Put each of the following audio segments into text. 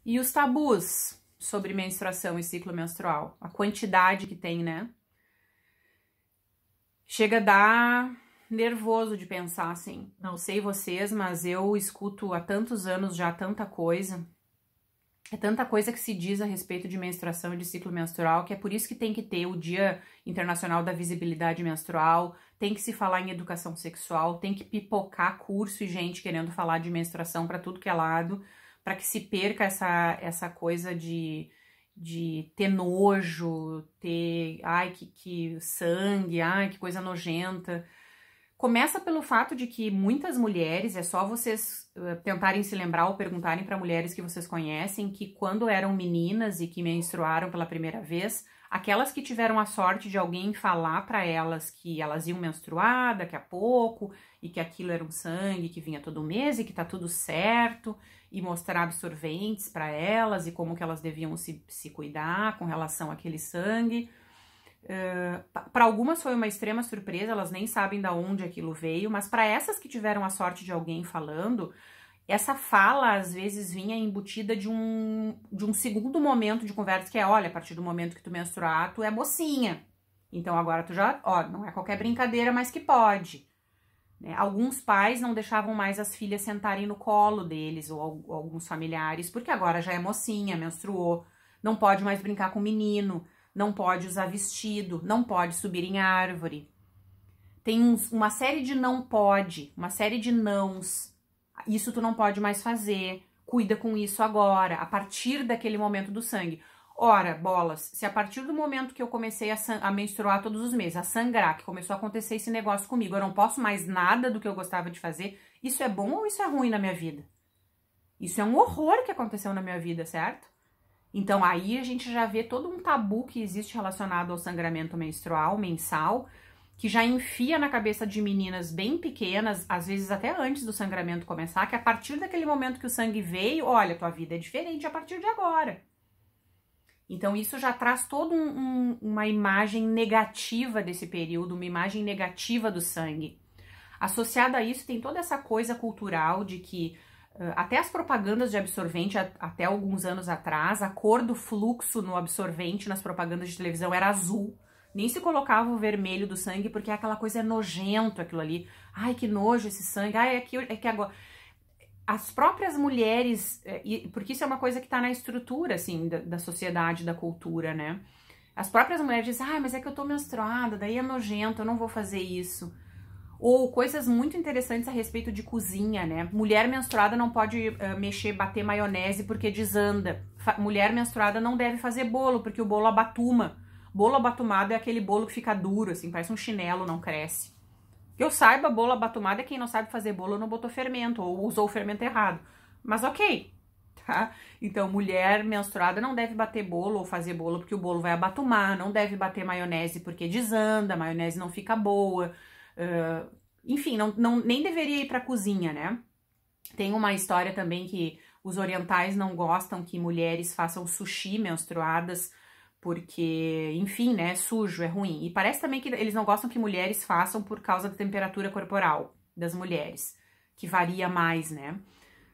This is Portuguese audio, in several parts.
E os tabus sobre menstruação e ciclo menstrual? A quantidade que tem, né? Chega a dar nervoso de pensar assim. Não sei vocês, mas eu escuto há tantos anos já tanta coisa. É tanta coisa que se diz a respeito de menstruação e de ciclo menstrual, que é por isso que tem que ter o Dia Internacional da Visibilidade Menstrual, tem que se falar em educação sexual, tem que pipocar curso e gente querendo falar de menstruação para tudo que é lado, para que se perca essa coisa de ter nojo, ter, ai, que sangue, ai, que coisa nojenta. Começa pelo fato de que muitas mulheres, é só vocês tentarem se lembrar ou perguntarem para mulheres que vocês conhecem, que quando eram meninas e que menstruaram pela primeira vez, aquelas que tiveram a sorte de alguém falar para elas que elas iam menstruar daqui a pouco e que aquilo era um sangue que vinha todo mês e que tá tudo certo, e mostrar absorventes para elas e como que elas deviam se cuidar com relação àquele sangue. Para algumas foi uma extrema surpresa, elas nem sabem de onde aquilo veio, mas para essas que tiveram a sorte de alguém falando, essa fala às vezes vinha embutida de um segundo momento de conversa, que é, olha, a partir do momento que tu menstruar, tu é mocinha. Então agora tu já, ó, não é qualquer brincadeira, mas que pode. Né? Alguns pais não deixavam mais as filhas sentarem no colo deles, ou alguns familiares, porque agora já é mocinha, menstruou, não pode mais brincar com o menino, não pode usar vestido, não pode subir em árvore. Tem uma série de não pode, uma série de nãos. Isso tu não pode mais fazer, cuida com isso agora, a partir daquele momento do sangue. Ora, bolas, se a partir do momento que eu comecei a menstruar todos os meses, a sangrar, que começou a acontecer esse negócio comigo, eu não posso mais nada do que eu gostava de fazer, isso é bom ou isso é ruim na minha vida? Isso é um horror que aconteceu na minha vida, certo? Então, aí a gente já vê todo um tabu que existe relacionado ao sangramento menstrual, mensal, que já enfia na cabeça de meninas bem pequenas, às vezes até antes do sangramento começar, que a partir daquele momento que o sangue veio, olha, tua vida é diferente a partir de agora. Então, isso já traz toda uma imagem negativa desse período, uma imagem negativa do sangue. Associada a isso, tem toda essa coisa cultural de que até as propagandas de absorvente, até alguns anos atrás, a cor do fluxo no absorvente nas propagandas de televisão era azul. Nem se colocava o vermelho do sangue, porque aquela coisa é nojento, aquilo ali. Ai, que nojo esse sangue. Ai, é que agora... As próprias mulheres, porque isso é uma coisa que tá na estrutura, assim, da sociedade, da cultura, né? As próprias mulheres dizem, ah, mas é que eu tô menstruada, daí é nojento, eu não vou fazer isso. Ou coisas muito interessantes a respeito de cozinha, né? Mulher menstruada não pode bater maionese porque desanda. Mulher menstruada não deve fazer bolo, porque o bolo abatuma. Bolo abatumado é aquele bolo que fica duro, assim, parece um chinelo, não cresce. Que eu saiba, bolo abatumado é quem não sabe fazer bolo, não botou fermento, ou usou o fermento errado. Mas ok, tá? Então, mulher menstruada não deve bater bolo ou fazer bolo porque o bolo vai abatumar, não deve bater maionese porque desanda, a maionese não fica boa. Enfim, nem deveria ir pra cozinha, né? Tem uma história também que os orientais não gostam que mulheres façam sushi menstruadas, porque, enfim, né, é sujo, é ruim. E parece também que eles não gostam que mulheres façam por causa da temperatura corporal das mulheres, que varia mais, né?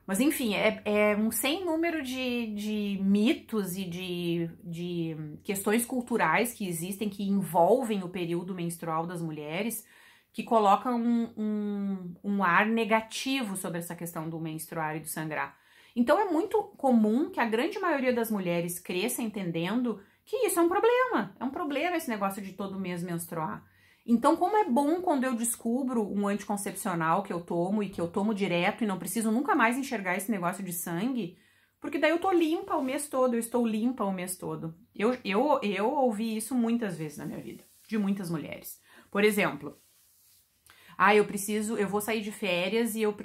Mas, enfim, é um sem número de mitos e de questões culturais que existem, que envolvem o período menstrual das mulheres, que colocam um ar negativo sobre essa questão do menstruar e do sangrar. Então, é muito comum que a grande maioria das mulheres cresça entendendo que isso é um problema esse negócio de todo mês menstruar. Então, como é bom quando eu descubro um anticoncepcional que eu tomo e que eu tomo direto e não preciso nunca mais enxergar esse negócio de sangue, porque daí eu tô limpa o mês todo, eu estou limpa o mês todo. Eu ouvi isso muitas vezes na minha vida, de muitas mulheres. Por exemplo, eu vou sair de férias e eu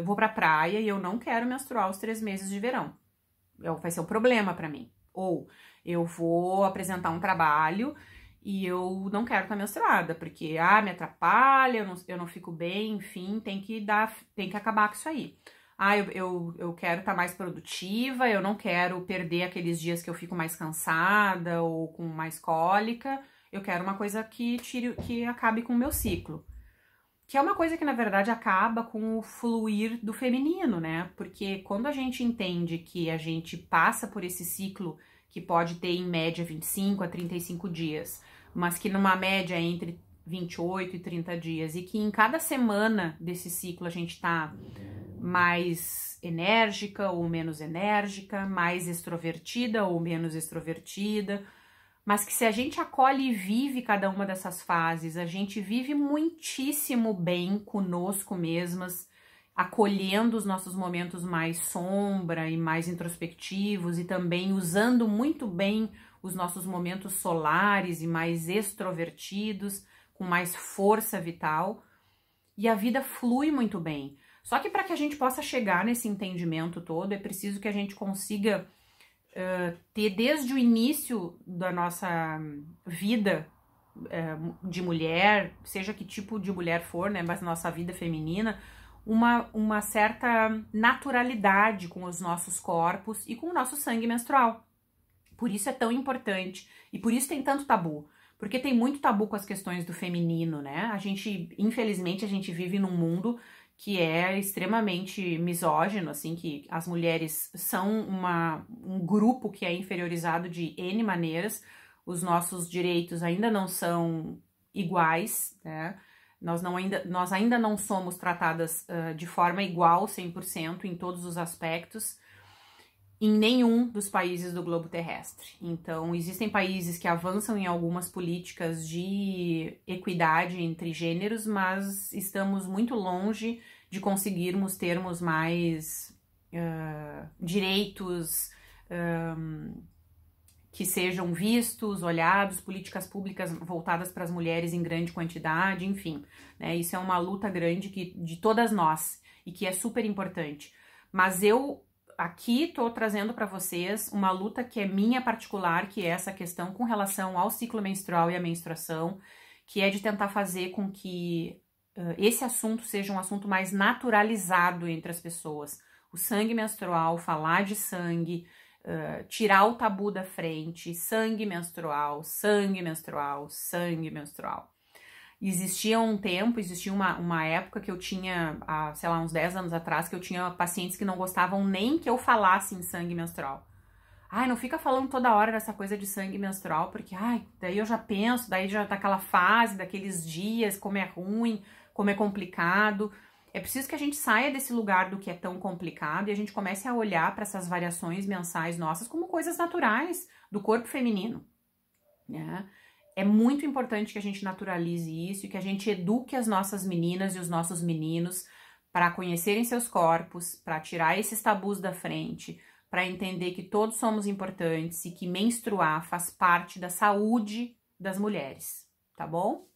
vou pra praia e eu não quero menstruar os 3 meses de verão. Vai ser um problema pra mim. Ou eu vou apresentar um trabalho e eu não quero estar menstruada, porque me atrapalha, eu não fico bem, enfim, tem que acabar com isso aí. Eu quero estar mais produtiva, eu não quero perder aqueles dias que eu fico mais cansada ou com mais cólica, eu quero uma coisa que acabe com o meu ciclo. Que é uma coisa que, na verdade, acaba com o fluir do feminino, né? Porque quando a gente entende que a gente passa por esse ciclo, que pode ter em média 25 a 35 dias, mas que numa média entre 28 e 30 dias, e que em cada semana desse ciclo a gente tá mais enérgica ou menos enérgica, mais extrovertida ou menos extrovertida, mas que se a gente acolhe e vive cada uma dessas fases, a gente vive muitíssimo bem conosco mesmas, acolhendo os nossos momentos mais sombra e mais introspectivos e também usando muito bem os nossos momentos solares e mais extrovertidos, com mais força vital, e a vida flui muito bem. Só que para que a gente possa chegar nesse entendimento todo, é preciso que a gente consiga ter desde o início da nossa vida de mulher, seja que tipo de mulher for, né, mas nossa vida feminina, uma certa naturalidade com os nossos corpos e com o nosso sangue menstrual. Por isso é tão importante e por isso tem tanto tabu. Porque tem muito tabu com as questões do feminino, né? Infelizmente, a gente vive num mundo que é extremamente misógino, assim, que as mulheres são um grupo que é inferiorizado de N maneiras, os nossos direitos ainda não são iguais, né? Nós ainda não somos tratadas de forma igual, 100%, em todos os aspectos, em nenhum dos países do globo terrestre. Então, existem países que avançam em algumas políticas de equidade entre gêneros, mas estamos muito longe de conseguirmos termos mais direitos que sejam vistos, olhados, políticas públicas voltadas para as mulheres em grande quantidade, enfim, né? Isso é uma luta grande de todas nós e que é super importante. Mas eu aqui tô trazendo para vocês uma luta que é minha particular, que é essa questão com relação ao ciclo menstrual e à menstruação, que é de tentar fazer com que esse assunto seja um assunto mais naturalizado entre as pessoas. O sangue menstrual, falar de sangue, tirar o tabu da frente, sangue menstrual, sangue menstrual, sangue menstrual. Existia uma época que eu tinha, sei lá, uns 10 anos atrás, que eu tinha pacientes que não gostavam nem que eu falasse em sangue menstrual. Ai, não fica falando toda hora dessa coisa de sangue menstrual, porque, daí eu já penso, daí já tá aquela fase, daqueles dias, como é ruim, como é complicado. É preciso que a gente saia desse lugar do que é tão complicado e a gente comece a olhar para essas variações mensais nossas como coisas naturais do corpo feminino, né? É muito importante que a gente naturalize isso e que a gente eduque as nossas meninas e os nossos meninos para conhecerem seus corpos, para tirar esses tabus da frente, para entender que todos somos importantes e que menstruar faz parte da saúde das mulheres, tá bom?